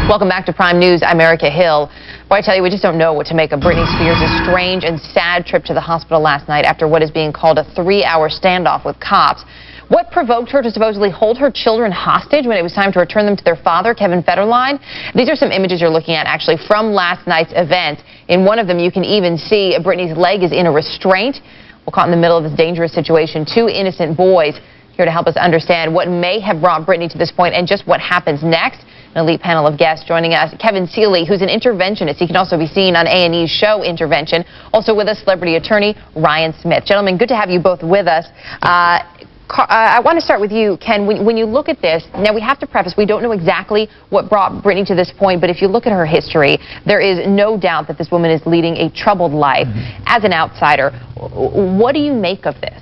Welcome back to Prime News. I'm Erica Hill. Boy, I tell you, we just don't know what to make of Britney Spears' strange and sad trip to the hospital last night after what is being called a 3-hour standoff with cops. What provoked her to supposedly hold her children hostage when it was time to return them to their father, Kevin Federline? These are some images you're looking at, actually, from last night's event. In one of them, you can even see Britney's leg is in a restraint. We're caught in the middle of this dangerous situation. 2 innocent boys here to help us understand what may have brought Britney to this point and just what happens next. An elite panel of guests joining us. Kevin Seeley, who's an interventionist. He can also be seen on A&E's show Intervention. Also with us, celebrity attorney Ryan Smith. Gentlemen, good to have you both with us. I want to start with you, Ken. When you look at this, now we have to preface, we don't know exactly what brought Britney to this point, but if you look at her history, there is no doubt that this woman is leading a troubled life. As an outsider, what do you make of this?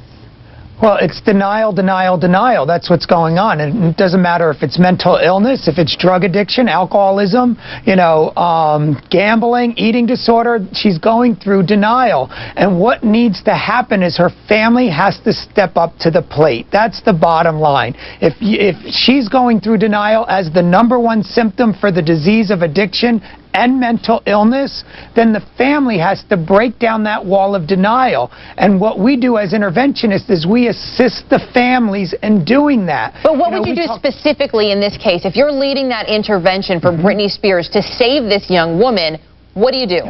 Well, it's denial, denial, denial. That's what's going on. And it doesn't matter if it's mental illness, if it's drug addiction, alcoholism, gambling, eating disorder. She's going through denial. And what needs to happen is her family has to step up to the plate. That's the bottom line. If she's going through denial as the #1 symptom for the disease of addiction and mental illness, then the family has to break down that wall of denial. And what we do as interventionists is we assist the families in doing that. But what would you do specifically in this case? If you're leading that intervention for Britney Spears to save this young woman, what do you do?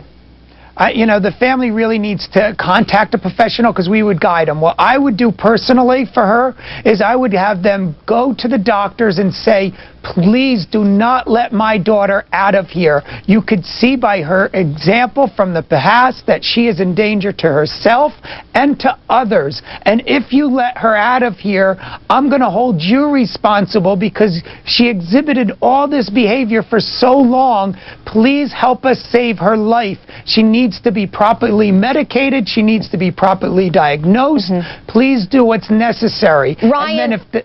The family really needs to contact a professional because we would guide them. What I would do personally for her is I would have them go to the doctors and say, please do not let my daughter out of here. You could see by her example from the past that she is in danger to herself and to others. And if you let her out of here, I'm going to hold you responsible because she exhibited all this behavior for so long. Please help us save her life. She needs to be properly medicated. She needs to be properly diagnosed. Please do what's necessary. Ryan, and then if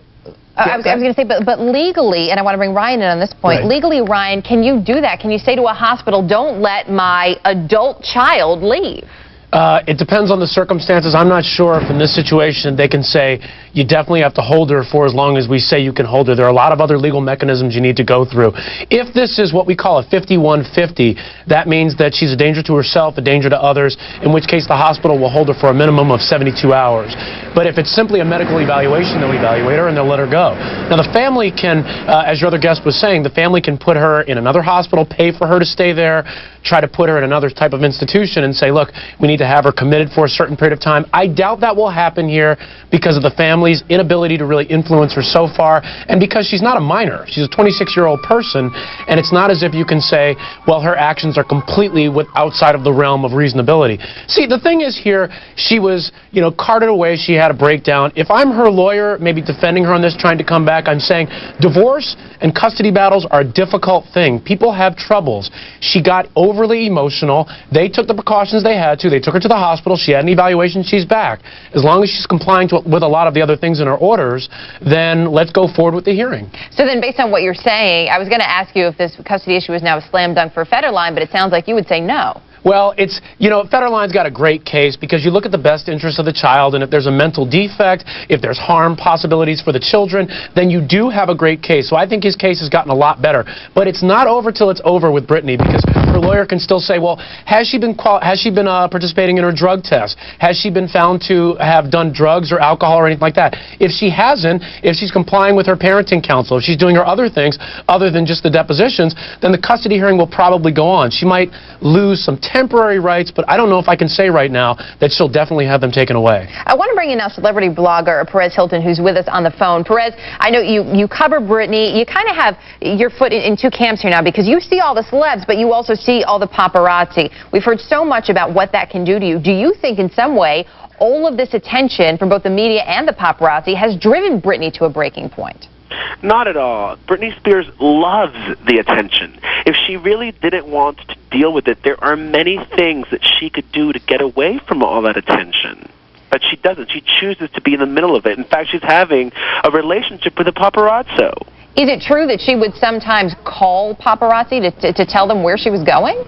I was going to say, but legally, and I want to bring Ryan in on this point, legally, Ryan, can you do that? Can you say to a hospital, don't let my adult child leave? It depends on the circumstances. I'm not sure if in this situation they can say you definitely have to hold her for as long as we say you can hold her. There are a lot of other legal mechanisms you need to go through. If this is what we call a 5150, that means that she's a danger to herself, a danger to others, in which case the hospital will hold her for a minimum of 72 hours. But if it's simply a medical evaluation, they'll evaluate her and they'll let her go. Now the family can, as your other guest was saying, the family can put her in another hospital, pay for her to stay there, try to put her in another type of institution and say, look, we need to have her committed for a certain period of time. I doubt that will happen here because of the family's inability to really influence her so far, and because she's not a minor. She's a 26-year-old person, and it's not as if you can say, well, her actions are completely outside of the realm of reasonability. See, the thing is here, she was, carted away. She had a breakdown. If I'm her lawyer, maybe defending her on this, trying to come back, I'm saying divorce and custody battles are a difficult thing. People have troubles. She got overly emotional. They took the precautions they had to. They took her to the hospital. She had an evaluation. She's back. As long as she's complying with a lot of the other things in her orders, then let's go forward with the hearing. So then, based on what you're saying, I was going to ask you if this custody issue is now a slam dunk for Federline, but it sounds like you would say no. Well, it's, Federline's got a great case because you look at the best interest of the child, and if there's a mental defect, if there's harm possibilities for the children, then you do have a great case. So I think his case has gotten a lot better. But it's not over till it's over with Britney, because her lawyer can still say, well, has she been participating in her drug test? Has she been found to have done drugs or alcohol or anything like that? If she hasn't, if she's complying with her parenting counsel, if she's doing her other things other than just the depositions, then the custody hearing will probably go on. She might lose some temporary rights, but I don't know if I can say right now that she'll definitely have them taken away. I want to bring in now celebrity blogger Perez Hilton, who's with us on the phone. Perez, I know you cover Britney. You kind of have your foot in 2 camps here now, because you see all the celebs, but you also see all the paparazzi. We've heard so much about what that can do to you. Do you think in some way all of this attention from both the media and the paparazzi has driven Britney to a breaking point? Not at all. Britney Spears loves the attention. If she really didn't want to deal with it, there are many things that she could do to get away from all that attention. But she doesn't. She chooses to be in the middle of it. In fact, she's having a relationship with a paparazzo. Is it true that she would sometimes call paparazzi to tell them where she was going?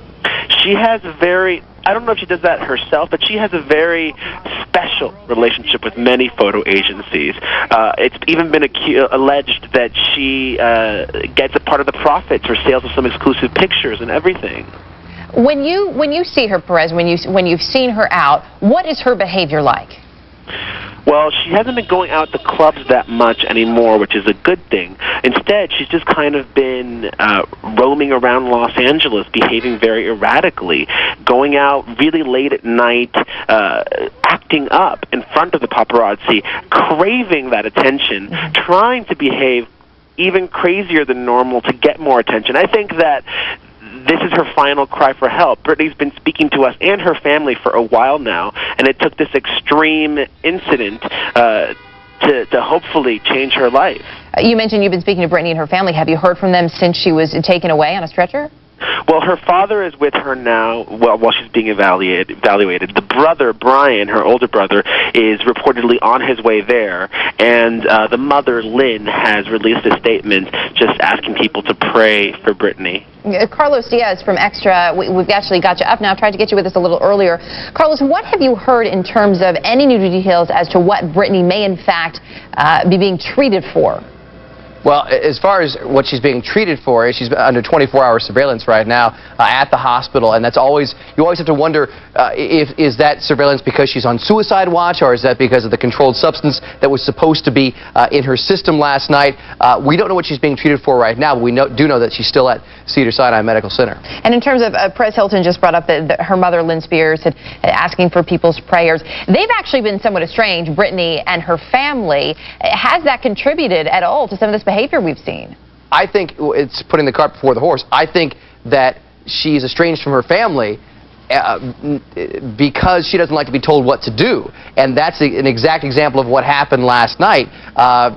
She has very I don't know if she does that herself, but she has a very special relationship with many photo agencies. It's even been alleged that she gets a part of the profits or sales of some exclusive pictures and everything. When you see her, Perez, when you've seen her out, what is her behavior like? Well, she hasn't been going out to clubs that much anymore, which is a good thing. Instead, she's just kind of been roaming around Los Angeles, behaving very erratically, going out really late at night, acting up in front of the paparazzi, craving that attention, trying to behave even crazier than normal to get more attention. I think that this is her final cry for help. Britney's been speaking to us and her family for a while now, and it took this extreme incident to hopefully change her life. You mentioned you've been speaking to Britney and her family. Have you heard from them since she was taken away on a stretcher? Well, her father is with her now while she's being evaluated. The brother, Brian, her older brother, is reportedly on his way there. And the mother, Lynn, has released a statement just asking people to pray for Britney. Carlos Diaz from Extra, we've actually got you up now. Tried to get you with us a little earlier. Carlos, what have you heard in terms of any new details as to what Britney may in fact be being treated for? Well, as far as what she's being treated for, she's under 24-hour surveillance right now at the hospital, and that's always, you always have to wonder is that surveillance because she's on suicide watch, or is that because of the controlled substance that was supposed to be in her system last night? We don't know what she's being treated for right now, but we do know that she's still at Cedars-Sinai Medical Center. And in terms of, Perez Hilton just brought up that her mother, Lynn Spears, had asking for people's prayers. They've actually been somewhat estranged, Britney and her family. Has that contributed at all to some of this behavior we've seen? I think it's putting the cart before the horse. I think that she's estranged from her family because she doesn't like to be told what to do. And that's an exact example of what happened last night.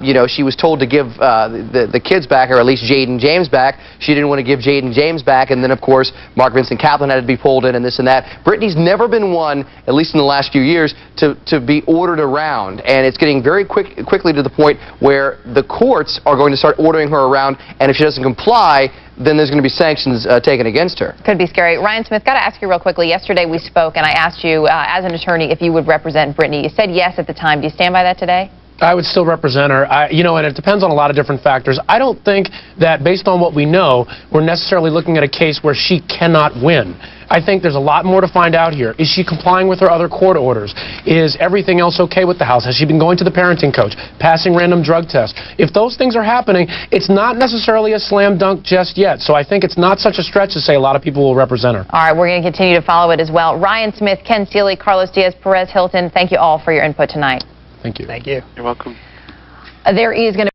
You know, she was told to give the kids back, or at least Jade and James back. She didn't want to give Jade and James back, and then, of course, Mark Vincent Kaplan had to be pulled in and this and that. Britney's never been one, at least in the last few years, to be ordered around. And it's getting very quickly to the point where the courts are going to start ordering her around, and if she doesn't comply, then there's going to be sanctions taken against her. Could be scary. Ryan Smith, got to ask you real quickly. Yesterday we spoke, and I asked you, as an attorney, if you would represent Britney. You said yes at the time. Do you stand by that today? I would still represent her. You know, and it depends on a lot of different factors. I don't think that, based on what we know, we're necessarily looking at a case where she cannot win. I think there's a lot more to find out here. Is she complying with her other court orders? Is everything else okay with the house? Has she been going to the parenting coach, passing random drug tests? If those things are happening, it's not necessarily a slam dunk just yet. So I think it's not such a stretch to say a lot of people will represent her. All right, we're going to continue to follow it as well. Ryan Smith, Ken Seeley, Carlos Diaz, Perez Hilton, thank you all for your input tonight. Thank you. Thank you. You're welcome. There is going to